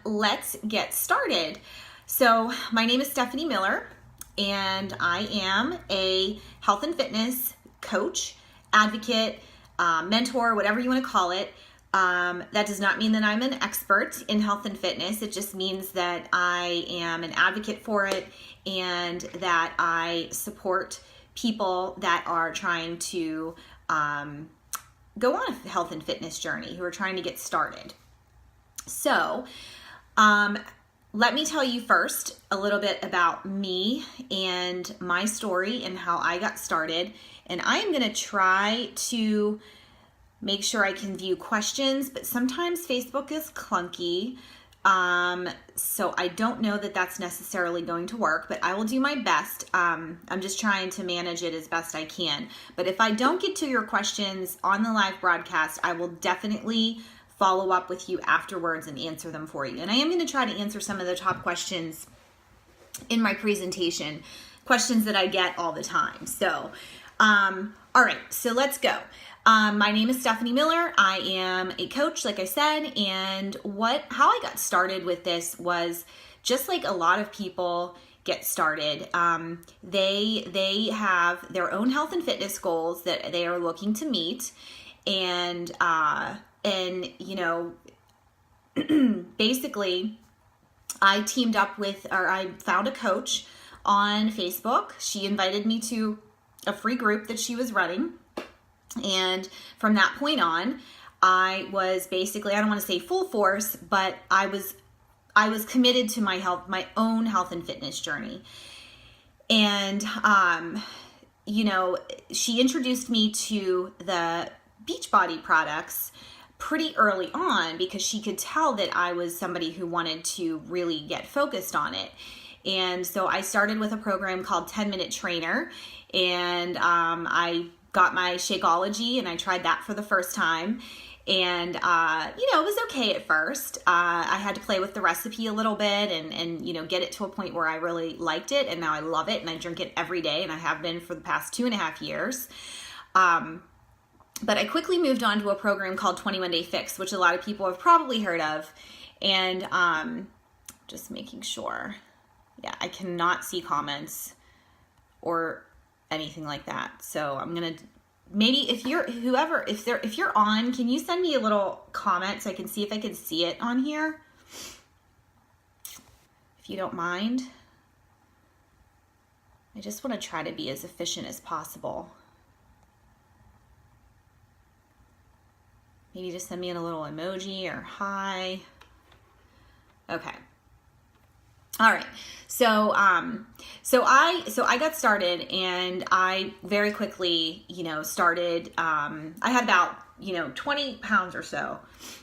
let's get started. So my name is Stephanie Miller, and I am a health and fitness coach, advocate, mentor, whatever you want to call it. That does not mean that I'm an expert in health and fitness. It just means that I am an advocate for it and that I support people that are trying to go on a health and fitness journey, who are trying to get started. So let me tell you first a little bit about me and my story and how I got started. And I am going to try to make sure I can view questions, but sometimes Facebook is clunky. So I don't know that that's necessarily going to work, but I will do my best. I'm just trying to manage it as best I can. But if I don't get to your questions on the live broadcast, I will definitely follow up with you afterwards and answer them for you. And I am going to try to answer some of the top questions in my presentation, questions that I get all the time. So, all right, so let's go. My name is Stephanie Miller. I am a coach, like I said, and how I got started with this was just like a lot of people get started. They have their own health and fitness goals that they are looking to meet, and you know, basically, I found a coach on Facebook. She invited me to a free group that she was running. And from that point on, I was basically, I don't want to say full force, but I was committed to my own health and fitness journey. And, you know, she introduced me to the Beachbody products pretty early on because she could tell that I was somebody who wanted to really get focused on it. And so I started with a program called 10-Minute Trainer, and I got my Shakeology, and I tried that for the first time. And, you know, it was okay at first. I had to play with the recipe a little bit and, you know, get it to a point where I really liked it. And now I love it, and I drink it every day, and I have been for the past 2.5 years. But I quickly moved on to a program called 21 Day Fix, which a lot of people have probably heard of. And just making sure. Yeah, I cannot see comments or anything like that. So I'm going to, maybe if you're on, can you send me a little comment so I can see if I can see it on here? If you don't mind. I just want to try to be as efficient as possible. Maybe just send me in a little emoji or hi. Okay. All right. So I got started, and I very quickly, you know, started, I had about, you know, 20 pounds or so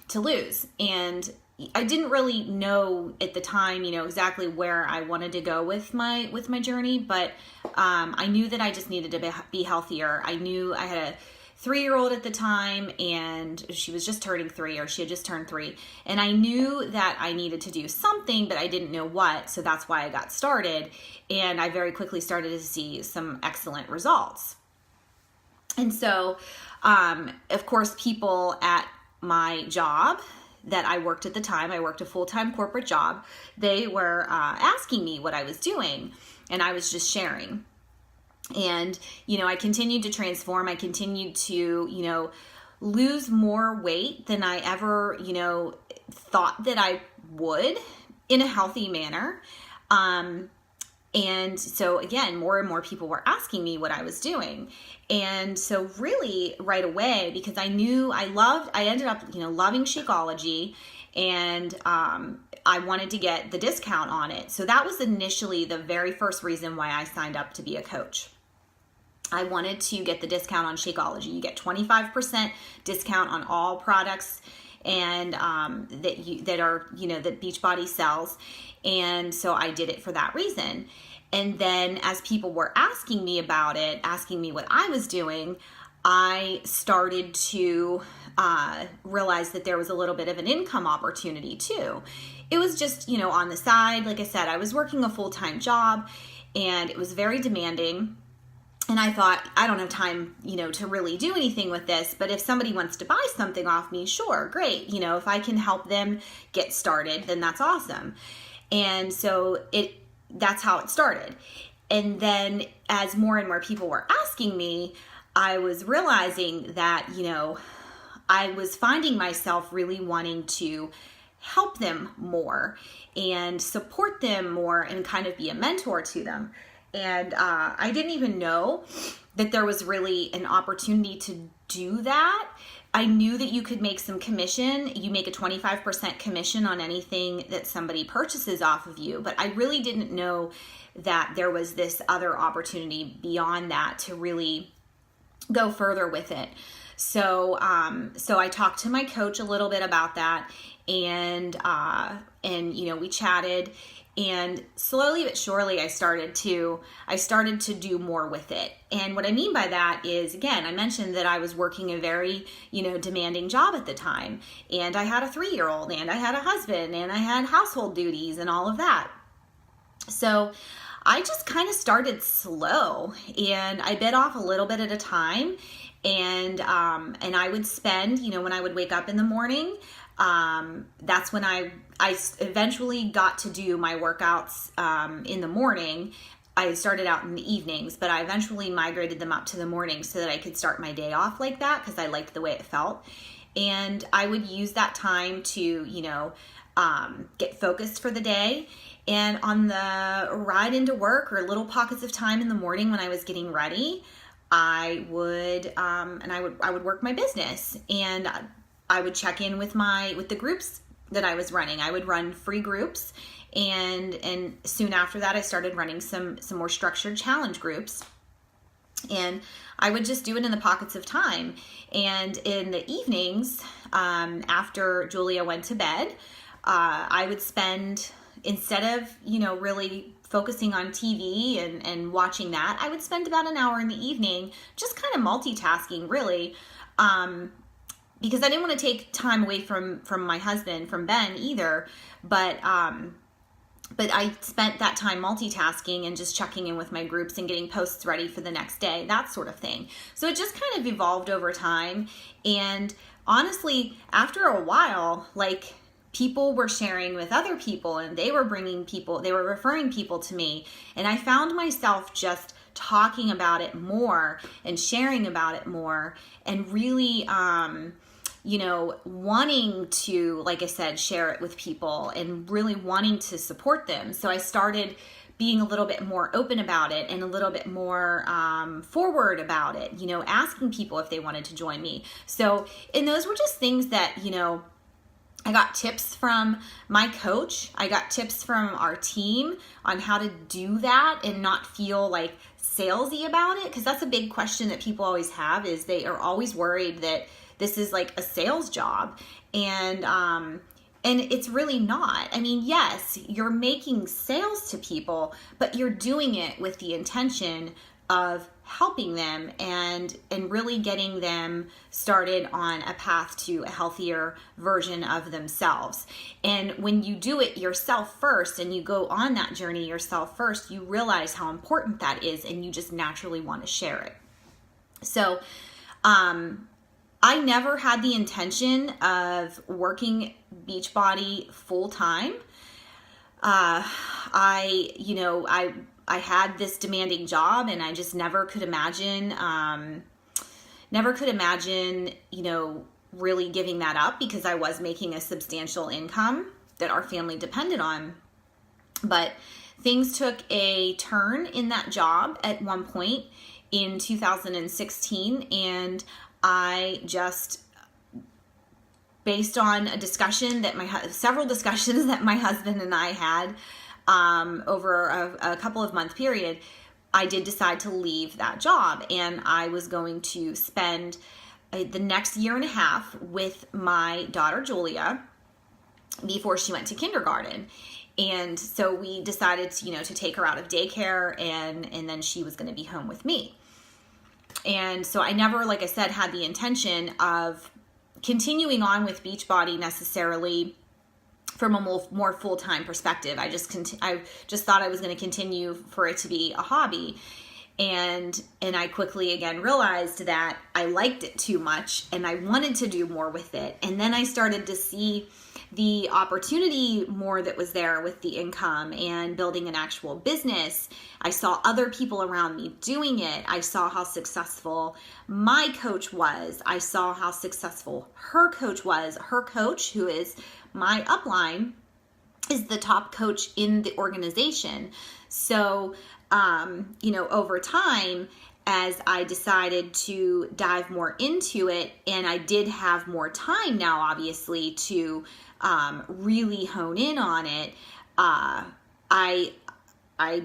to lose. And I didn't really know at the time, you know, exactly where I wanted to go with my journey, but, I knew that I just needed to be healthier. I knew I had a 3-year-old at the time, and she was just turning 3, or she had just turned 3. And I knew that I needed to do something, but I didn't know what. So that's why I got started. And I very quickly started to see some excellent results. And so, of course, people at my job that I worked at the time, I worked a full-time corporate job, they were asking me what I was doing, and I was just sharing. And, you know, I continued to transform. I continued to, you know, lose more weight than I ever, you know, thought that I would in a healthy manner. And so again, more and more people were asking me what I was doing. And so really right away, because I knew I ended up, you know, loving Shakeology, and, I wanted to get the discount on it. So that was initially the very first reason why I signed up to be a coach. I wanted to get the discount on Shakeology. You get 25% discount on all products and that Beachbody sells. And so I did it for that reason. And then as people were asking me about it, asking me what I was doing, I started to realize that there was a little bit of an income opportunity too. It was just, you know, on the side. Like I said, I was working a full-time job, and it was very demanding. And I thought, I don't have time, to really do anything with this, but if somebody wants to buy something off me, sure, great. If I can help them get started, then that's awesome. And so that's how it started. And then as more and more people were asking me, I was realizing that, I was finding myself really wanting to help them more and support them more and kind of be a mentor to them. And I didn't even know that there was really an opportunity to do that. I knew that you could make some commission. You make a 25% commission on anything that somebody purchases off of you. But I really didn't know that there was this other opportunity beyond that to really go further with it. So I talked to my coach a little bit about that, and we chatted, and slowly but surely I started to do more with it. And what I mean by that is, again, I mentioned that I was working a very, demanding job at the time, and I had a 3-year-old, and I had a husband, and I had household duties and all of that. So I just kind of started slow, and I bit off a little bit at a time. And I would spend, when I would wake up in the morning, that's when I eventually got to do my workouts in the morning. I started out in the evenings, but I eventually migrated them up to the morning so that I could start my day off like that, because I liked the way it felt. And I would use that time to, get focused for the day. And on the ride into work, or little pockets of time in the morning when I was getting ready, I would work my business, and I would check in with the groups that I was running. I would run free groups, and soon after that I started running some more structured challenge groups, and I would just do it in the pockets of time. And in the evenings, after Julia went to bed, I would spend, instead of really focusing on TV and watching that, I would spend about an hour in the evening just kind of multitasking, really, because I didn't want to take time away from my husband, from Ben, either. But I spent that time multitasking and just checking in with my groups and getting posts ready for the next day, that sort of thing. So it just kind of evolved over time. And honestly, after a while, people were sharing with other people, and they were referring people to me. And I found myself just talking about it more and sharing about it more, and really, wanting to, like I said, share it with people and really wanting to support them. So I started being a little bit more open about it and a little bit more forward about it, asking people if they wanted to join me. So, and those were just things that, I got tips from my coach. I got tips from our team on how to do that and not feel salesy about it. Because that's a big question that people always have, is they are always worried that this is a sales job. And it's really not. I mean, yes, you're making sales to people, but you're doing it with the intention of helping them and really getting them started on a path to a healthier version of themselves. And when you do it yourself first, and you go on that journey yourself first, you realize how important that is, and you just naturally want to share it. So I never had the intention of working Beachbody full time. I had this demanding job, and I just never could imagine, really giving that up, because I was making a substantial income that our family depended on. But things took a turn in that job at one point in 2016, and I just, based on a discussion that several discussions that my husband and I had over a couple of month period, I did decide to leave that job, and I was going to spend the next year and a half with my daughter Julia before she went to kindergarten. And so we decided to take her out of daycare, and then she was going to be home with me. And so I never, like I said, had the intention of continuing on with Beachbody necessarily from a more full-time perspective. I just thought I was going to continue for it to be a hobby. And I quickly again realized that I liked it too much and I wanted to do more with it. And then I started to see the opportunity more that was there with the income and building an actual business. I saw other people around me doing it. I saw how successful my coach was. I saw how successful her coach was. Her coach, who is my upline, is the top coach in the organization. So, over time, as I decided to dive more into it, and I did have more time now, obviously, to really hone in on it, I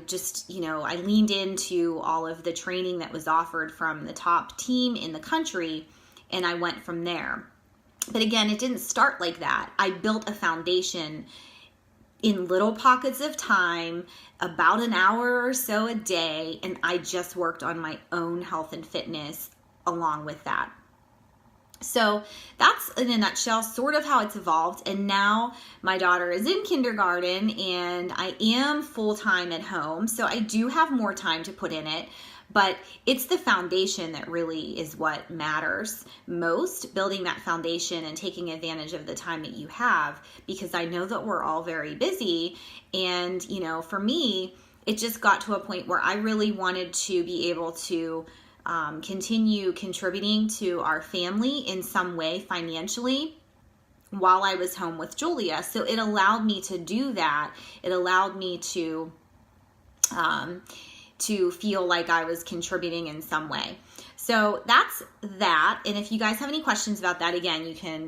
just, I leaned into all of the training that was offered from the top team in the country, and I went from there. But again, it didn't start like that. I built a foundation in little pockets of time, about an hour or so a day, and I just worked on my own health and fitness along with that. So that's, in a nutshell, sort of how it's evolved. And now my daughter is in kindergarten and I am full-time at home, so I do have more time to put in it. But it's the foundation that really is what matters most, building that foundation and taking advantage of the time that you have, because I know that we're all very busy. And, for me, it just got to a point where I really wanted to be able to continue contributing to our family in some way financially while I was home with Julia. So it allowed me to do that. It allowed me to feel like I was contributing in some way. So that's that. And if you guys have any questions about that, again,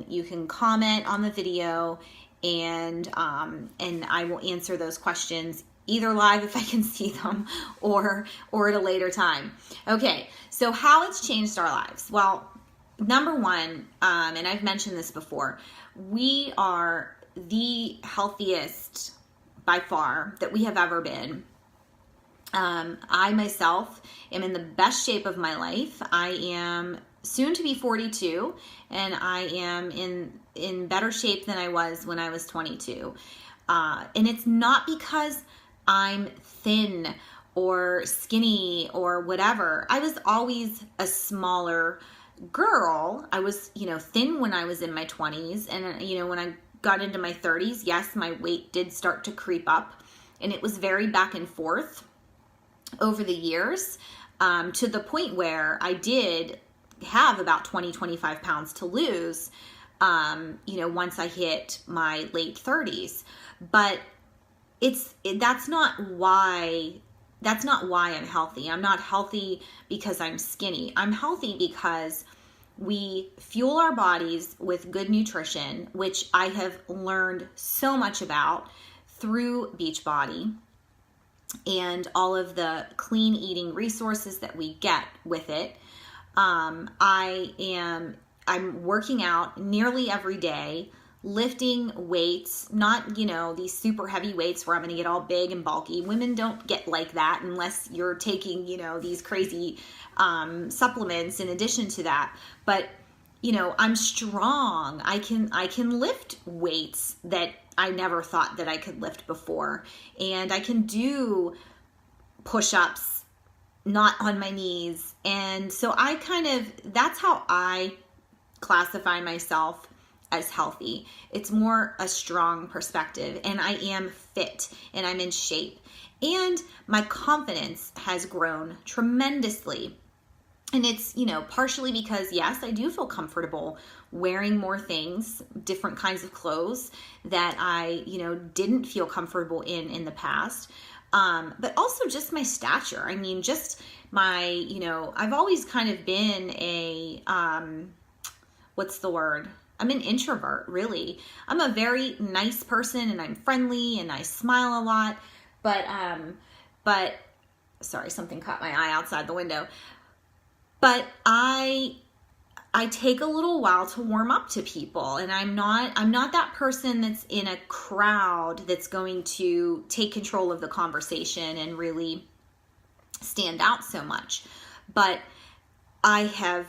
you can comment on the video, and I will answer those questions either live if I can see them, or at a later time. Okay, so how it's changed our lives. Well, number one, and I've mentioned this before, we are the healthiest by far that we have ever been. I myself am in the best shape of my life. I am soon to be 42, and I am in better shape than I was when I was 22. And it's not because I'm thin or skinny or whatever. I was always a smaller girl. I was, thin when I was in my 20s. And, when I got into my 30s, yes, my weight did start to creep up. And it was very back and forth over the years, to the point where I did have about 25 pounds to lose, once I hit my late 30s. But that's not why I'm healthy. I'm not healthy because I'm skinny. I'm healthy because we fuel our bodies with good nutrition, which I have learned so much about through Beachbody and all of the clean eating resources that we get with it. I'm working out nearly every day, lifting weights, not, these super heavy weights where I'm going to get all big and bulky. Women don't get like that unless you're taking, these crazy supplements in addition to that. But, I'm strong. I can lift weights that I never thought that I could lift before. And I can do push-ups, not on my knees. And so that's how I classify myself as healthy. It's more a strong perspective, and I am fit and I'm in shape. And my confidence has grown tremendously. And it's, partially because, yes, I do feel comfortable wearing more things, different kinds of clothes that I, didn't feel comfortable in the past. But also just my stature. I mean, just my, I've always kind of been what's the word? I'm an introvert, really. I'm a very nice person, and I'm friendly, and I smile a lot. But sorry, something caught my eye outside the window. But I take a little while to warm up to people, and I'm not that person that's in a crowd that's going to take control of the conversation and really stand out so much. But I have,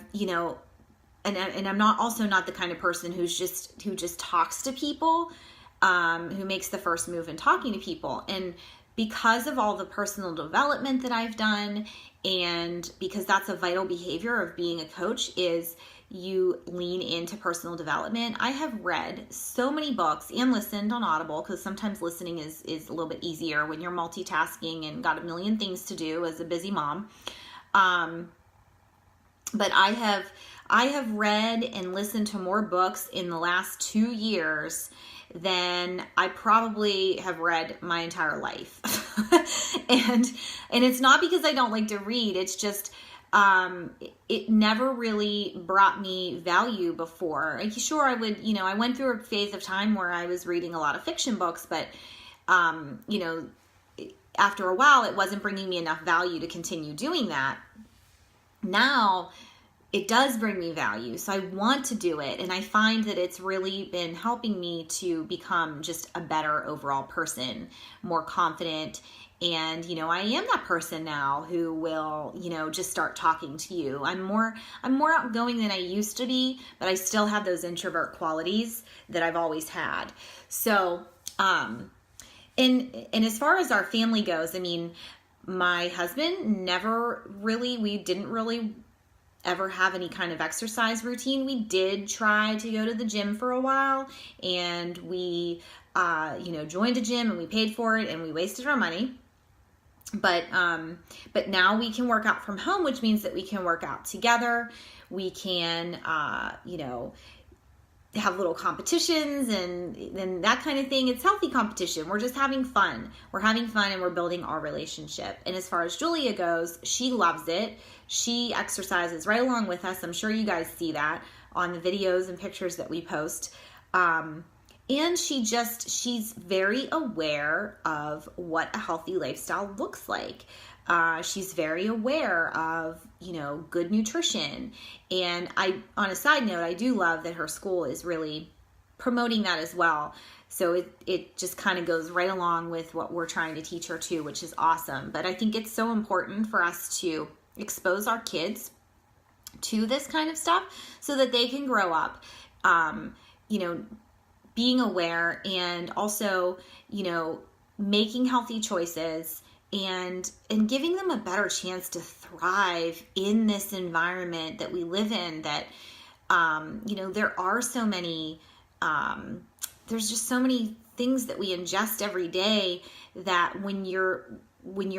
and I'm also not the kind of person who just talks to people, who makes the first move in talking to people. And because of all the personal development that I've done, and because that's a vital behavior of being a coach, is you lean into personal development. I have read so many books and listened on Audible, because sometimes listening is a little bit easier when you're multitasking and got a million things to do as a busy mom. But I have read and listened to more books in the last 2 years than I probably have read my entire life. and it's not because I don't like to read. It's just it never really brought me value before. Sure, I would, I went through a phase of time where I was reading a lot of fiction books, but after a while, it wasn't bringing me enough value to continue doing that. Now it does bring me value, so I want to do it, and I find that it's really been helping me to become just a better overall person, more confident. And, I am that person now who will, just start talking to you. I'm more outgoing than I used to be, but I still have those introvert qualities that I've always had. So, and as far as our family goes, my husband we didn't really ever have any kind of exercise routine. We did try to go to the gym for a while, and we, joined a gym, and we paid for it, and we wasted our money. But now we can work out from home, which means that we can work out together. We can, have little competitions and that kind of thing. It's healthy competition. We're just having fun. We're having fun, and we're building our relationship. And as far as Julia goes, she loves it. She exercises right along with us. I'm sure you guys see that on the videos and pictures that we post. And she's very aware of what a healthy lifestyle looks like. She's very aware of, good nutrition. And on a side note, I do love that her school is really promoting that as well. So it just kind of goes right along with what we're trying to teach her too, which is awesome. But I think it's so important for us to expose our kids to this kind of stuff so that they can grow up, being aware, and also, making healthy choices and giving them a better chance to thrive in this environment that we live in. That, there are so many, there's just so many things that we ingest every day that when you're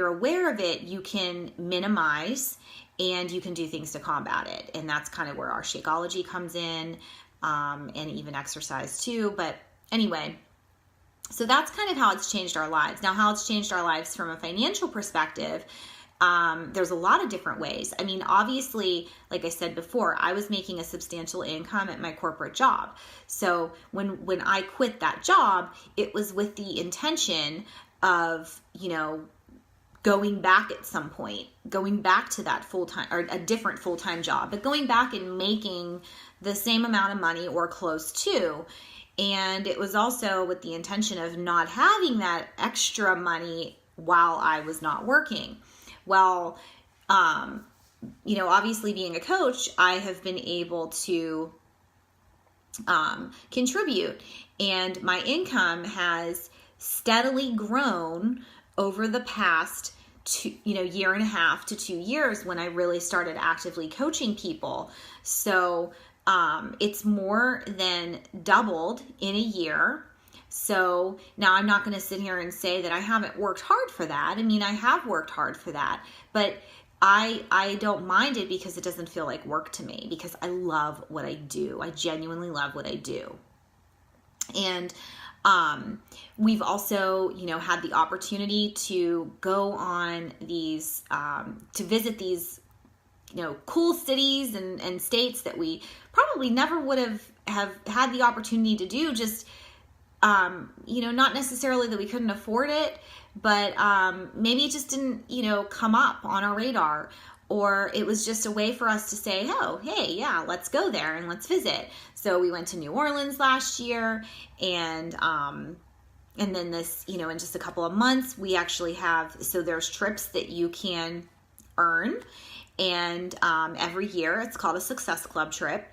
aware of it, you can minimize and you can do things to combat it. And that's kind of where our Shakeology comes in. And even exercise too. But anyway, so that's kind of how it's changed our lives. Now, how it's changed our lives from a financial perspective, there's a lot of different ways. Obviously, like I said before, I was making a substantial income at my corporate job. So when I quit that job, it was with the intention of, going back at some point, going back to that full-time or a different full-time job, but going back and making the same amount of money or close to. And it was also with the intention of not having that extra money while I was not working. Well, obviously being a coach, I have been able to contribute, and my income has steadily grown over the past year and a half to 2 years when I really started actively coaching people. So it's more than doubled in a year. So now I'm not going to sit here and say that I haven't worked hard for that. I have worked hard for that, but I don't mind it because it doesn't feel like work to me, because I love what I do. I genuinely love what I do. And we've also, had the opportunity to go on these, to visit these, cool cities and states that we probably never would have had the opportunity to do. Just, not necessarily that we couldn't afford it, but maybe it just didn't, come up on our radar. Or it was just a way for us to say, oh, hey, yeah, let's go there and let's visit. So we went to New Orleans last year, and then this, in just a couple of months, we actually have, so there's trips that you can earn, and every year it's called a Success Club trip.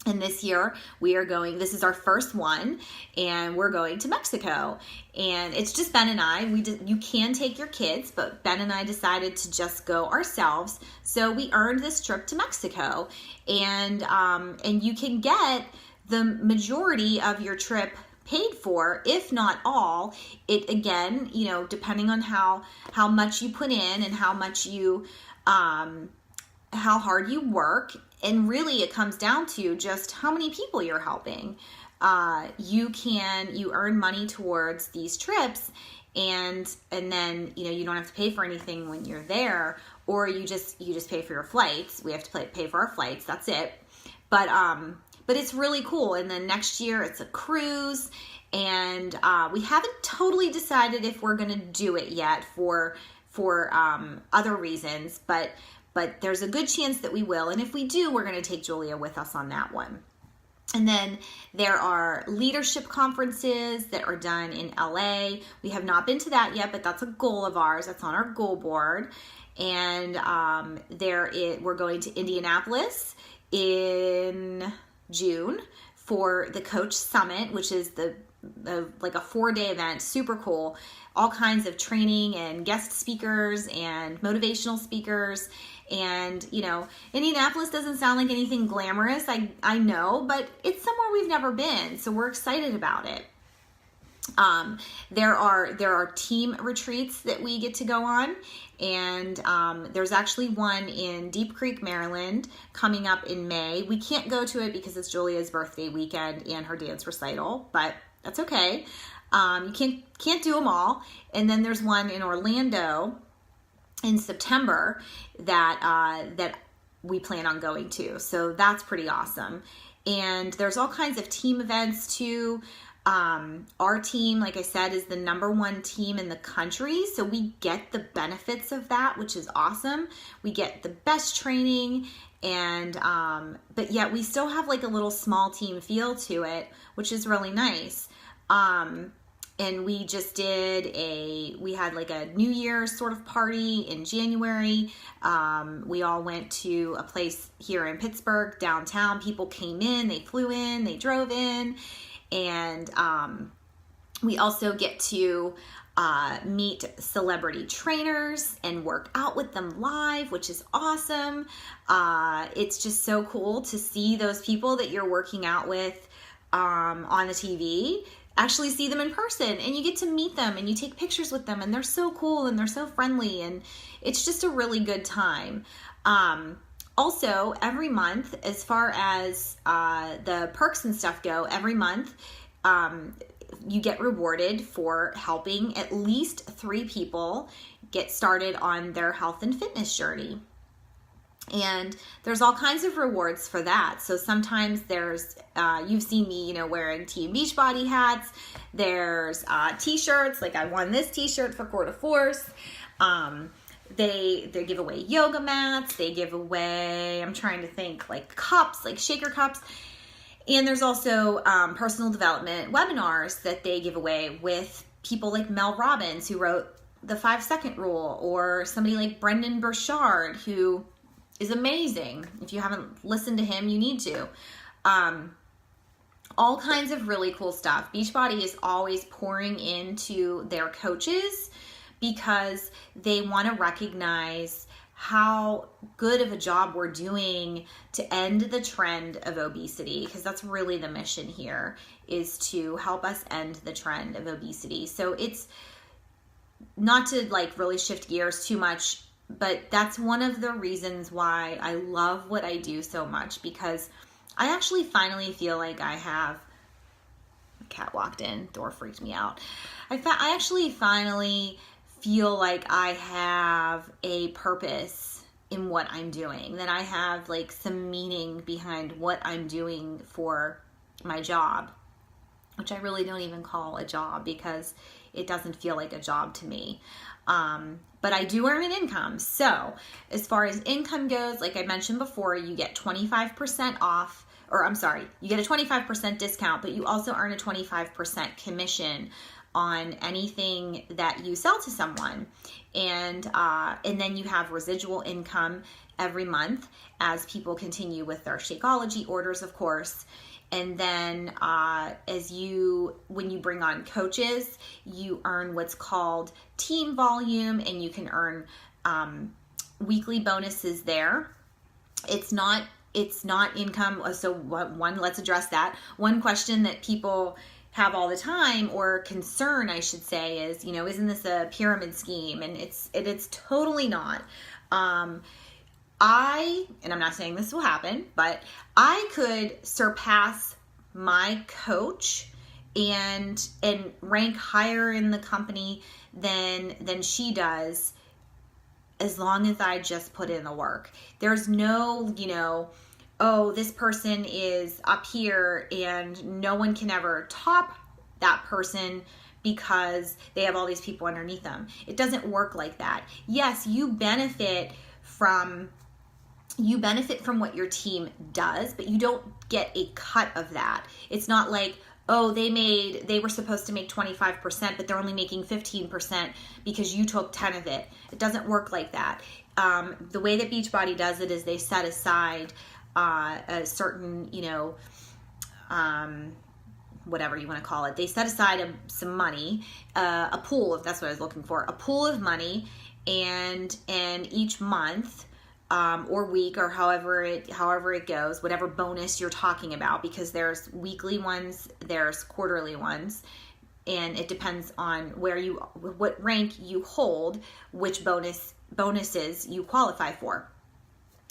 And this year we are going, this is our first one, and we're going to Mexico. And it's just Ben and I. You can take your kids, but Ben and I decided to just go ourselves. So we earned this trip to Mexico. And you can get the majority of your trip paid for, if not all. It, again, you know, depending on how much you put in and how much you, how hard you work. And really it comes down to just how many people you're helping. You earn money towards these trips, and then, you know, you don't have to pay for anything when you're there, or you just pay for your flights. We have to pay for our flights. That's it. But it's really cool. And then next year it's a cruise, and we haven't totally decided if we're going to do it yet for other reasons, but there's a good chance that we will. And if we do, we're going to take Julia with us on that one. And then there are leadership conferences that are done in LA. We have not been to that yet, but that's a goal of ours. That's on our goal board. And we're going to Indianapolis in June for the Coach Summit, which is like a 4-day event, super cool. All kinds of training and guest speakers and motivational speakers. And, you know, Indianapolis doesn't sound like anything glamorous, I know, but it's somewhere we've never been, so we're excited about it. There are team retreats that we get to go on, and there's actually one in Deep Creek, Maryland, coming up in May. We can't go to it because it's Julia's birthday weekend and her dance recital, but that's okay. You can't do them all. And then there's one in Orlando in September that we plan on going to. So that's pretty awesome. And there's all kinds of team events too. Our team, like I said, is the #1 team in the country. So we get the benefits of that, which is awesome. We get the best training, and but yet we still have like a little small team feel to it, which is really nice. And we just we had like a New Year's sort of party in January. We all went to a place here in Pittsburgh, downtown. People came in, they flew in, they drove in. And we also get to meet celebrity trainers and work out with them live, which is awesome. It's just so cool to see those people that you're working out with on the TV, actually see them in person, and you get to meet them and you take pictures with them, and they're so cool and they're so friendly, and it's just a really good time. Also, every month, as far as the perks and stuff go, every month you get rewarded for helping at least 3 people get started on their health and fitness journey. And there's all kinds of rewards for that. So sometimes there's, you've seen me, you know, wearing Team Beachbody hats. There's t-shirts, like I won this t-shirt for Coeur d'Force. They give away yoga mats. They give away, I'm trying to think, like cups, like shaker cups. And there's also personal development webinars that they give away with people like Mel Robbins, who wrote the 5-Second Rule, or somebody like Brendan Burchard, who is amazing. If you haven't listened to him, you need to. All kinds of really cool stuff. Beachbody is always pouring into their coaches because they want to recognize how good of a job we're doing to end the trend of obesity, because that's really the mission here, is to help us end the trend of obesity. So it's not to like really shift gears too much, but that's one of the reasons why I love what I do so much, because I actually finally feel like I have, a cat walked in, door freaked me out. I actually finally feel like I have a purpose in what I'm doing, that I have like some meaning behind what I'm doing for my job, which I really don't even call a job because it doesn't feel like a job to me. But I do earn an income. So as far as income goes, like I mentioned before, you get 25% off, or I'm sorry, you get a 25% discount, but you also earn a 25% commission on anything that you sell to someone. And then you have residual income every month as people continue with their Shakeology orders, of course. And then when you bring on coaches, you earn what's called team volume, and you can earn weekly bonuses there. It's not income. So let's address that. One question that people have all the time, or concern I should say, is, isn't this a pyramid scheme? And it's totally not. And I'm not saying this will happen, but I could surpass my coach and rank higher in the company than she does, as long as I just put in the work. There's no, oh, this person is up here and no one can ever top that person because they have all these people underneath them. It doesn't work like that. Yes, you benefit from what your team does, but you don't get a cut of that. It's not like, oh, they were supposed to make 25%, but they're only making 15% because you took 10 of it. It doesn't work like that. The way that Beachbody does it is they set aside a certain, whatever you want to call it. They set aside some money, a pool, if that's what I was looking for, a pool of money, and each month, or week, or however it goes, whatever bonus you're talking about, because there's weekly ones, there's quarterly ones, and it depends on what rank you hold, which bonuses you qualify for.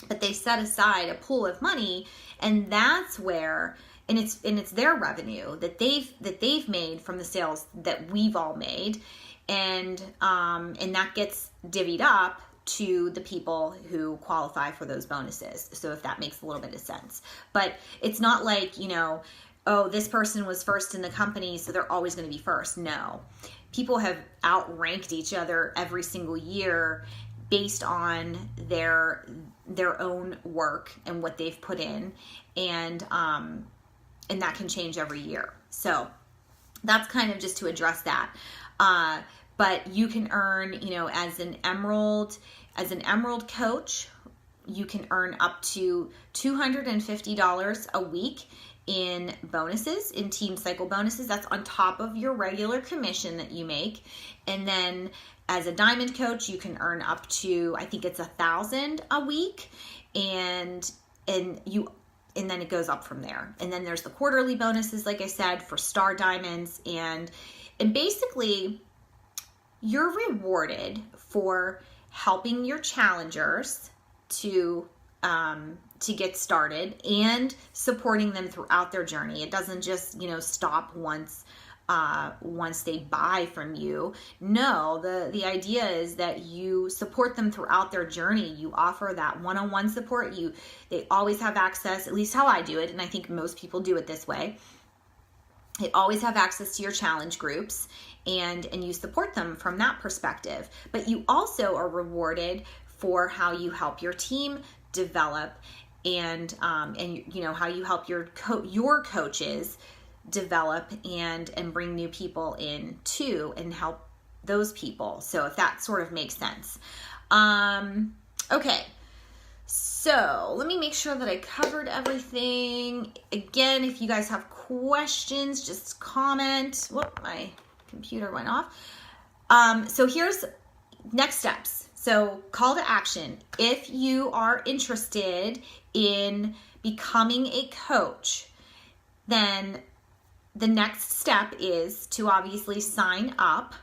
But they set aside a pool of money, and that's where, and it's their revenue that they've made from the sales that we've all made, and that gets divvied up to the people who qualify for those bonuses. So if that makes a little bit of sense. But it's not like, oh, this person was first in the company, so they're always going to be first. No. People have outranked each other every single year based on their own work and what they've put in, and that can change every year. So that's kind of just to address that. But you can earn, as an emerald coach, you can earn up to $250 a week in bonuses, in Team Cycle bonuses. That's on top of your regular commission that you make. And then as a diamond coach, you can earn up to, I think it's $1,000 a week, and then it goes up from there. And then there's the quarterly bonuses, like I said, for star diamonds, and basically you're rewarded for helping your challengers to get started and supporting them throughout their journey. It doesn't just, stop once they buy from you. No, the idea is that you support them throughout their journey. You offer that one-on-one support. They always have access, at least how I do it, and I think most people do it this way. They always have access to your challenge groups, and you support them from that perspective. But you also are rewarded for how you help your team develop, and how you help your coaches develop and bring new people in too, and help those people. So if that sort of makes sense. Okay. So let me make sure that I covered everything. Again, if you guys have questions, just comment. Whoop, my computer went off. So here's next steps. So call to action. If you are interested in becoming a coach, then the next step is to obviously sign up.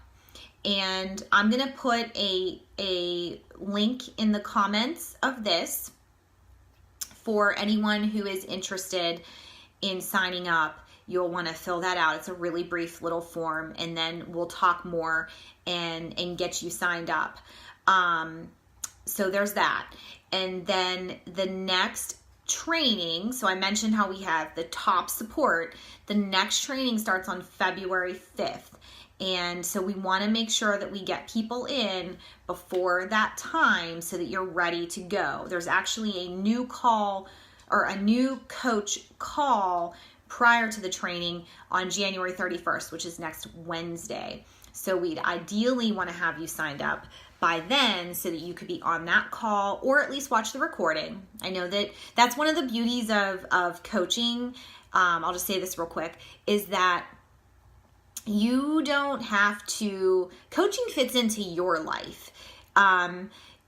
And I'm going to put a link in the comments of this for anyone who is interested in signing up. You'll want to fill that out. It's a really brief little form, and then we'll talk more and get you signed up. So there's that. And then the next training, so I mentioned how we have the top support. The next training starts on February 5th. And so we want to make sure that we get people in before that time so that you're ready to go. There's actually a new call, or a new coach call prior to the training on January 31st, which is next Wednesday. So we'd ideally want to have you signed up by then so that you could be on that call or at least watch the recording. I know that that's one of the beauties of coaching. I'll just say this real quick, is that you don't have to, coaching fits into your life.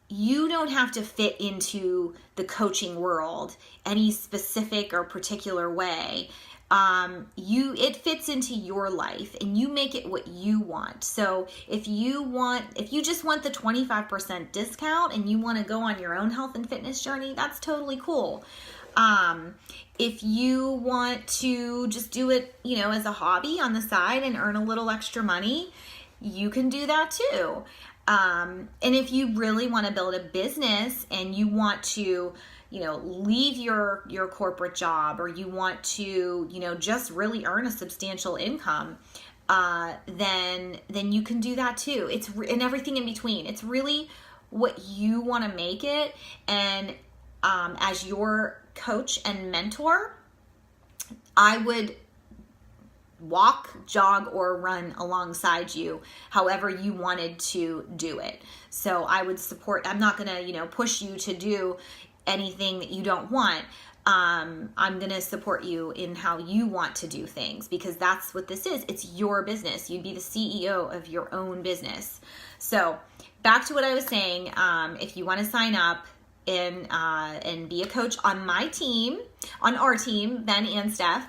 You don't have to fit into the coaching world any specific or particular way. It fits into your life and you make it what you want. So if you just want the 25% discount and you want to go on your own health and fitness journey, that's totally cool. If you want to just do it, as a hobby on the side and earn a little extra money, you can do that too. And if you really want to build a business and you want to, leave your corporate job, or you want to, just really earn a substantial income, then you can do that too. It's and everything in between. It's really what you want to make it. And as your coach and mentor, I would walk, jog, or run alongside you however you wanted to do it. So I would support. I'm not going to, push you to do anything that you don't want. I'm going to support you in how you want to do things, because that's what this is. It's your business. You'd be the CEO of your own business. So back to what I was saying. If you want to sign up and be a coach on my team, on our team, Ben and Steph,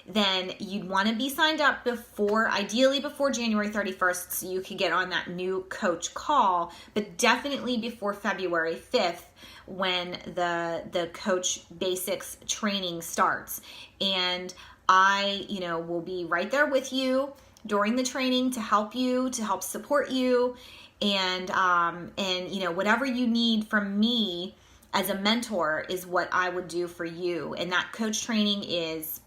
then you'd want to be signed up ideally before January 31st, so you could get on that new coach call, but definitely before February 5th, when the coach basics training starts. And I, will be right there with you during the training to help support you. And whatever you need from me as a mentor is what I would do for you. And that coach training is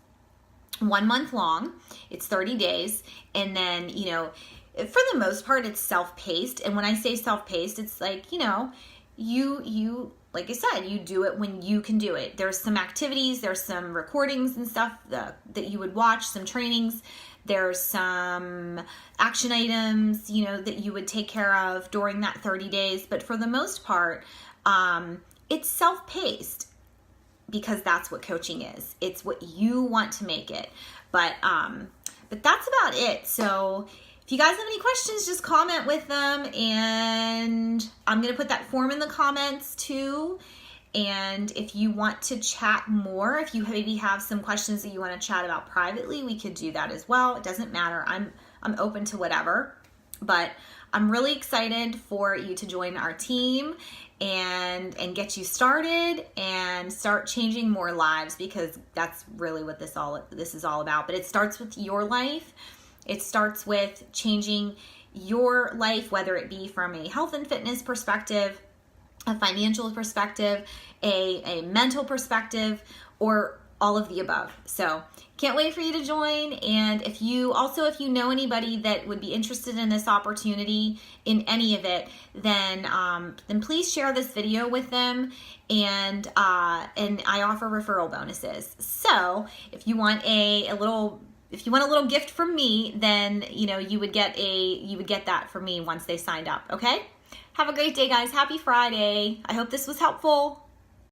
1 month long. It's 30 days. And then, for the most part, it's self-paced. And when I say self-paced, it's like, you, like I said, you do it when you can do it. There's some activities, there's some recordings and stuff that you would watch, some trainings. There's some action items, that you would take care of during that 30 days. But for the most part, it's self-paced, because that's what coaching is. It's what you want to make it. But that's about it. So if you guys have any questions, just comment with them. And I'm going to put that form in the comments too. And if you want to chat more, if you maybe have some questions that you want to chat about privately, we could do that as well. It doesn't matter. I'm open to whatever. But I'm really excited for you to join our team and get you started and start changing more lives, because that's really what this is all about. But it starts with your life. It starts with changing your life, whether it be from a health and fitness perspective, a financial perspective, a mental perspective, or all of the above. So can't wait for you to join. And if you know anybody that would be interested in this opportunity, in any of it, then please share this video with them. And I offer referral bonuses. So if you want a little gift from me, then you would get that from me once they signed up. Okay? Have a great day, guys. Happy Friday. I hope this was helpful.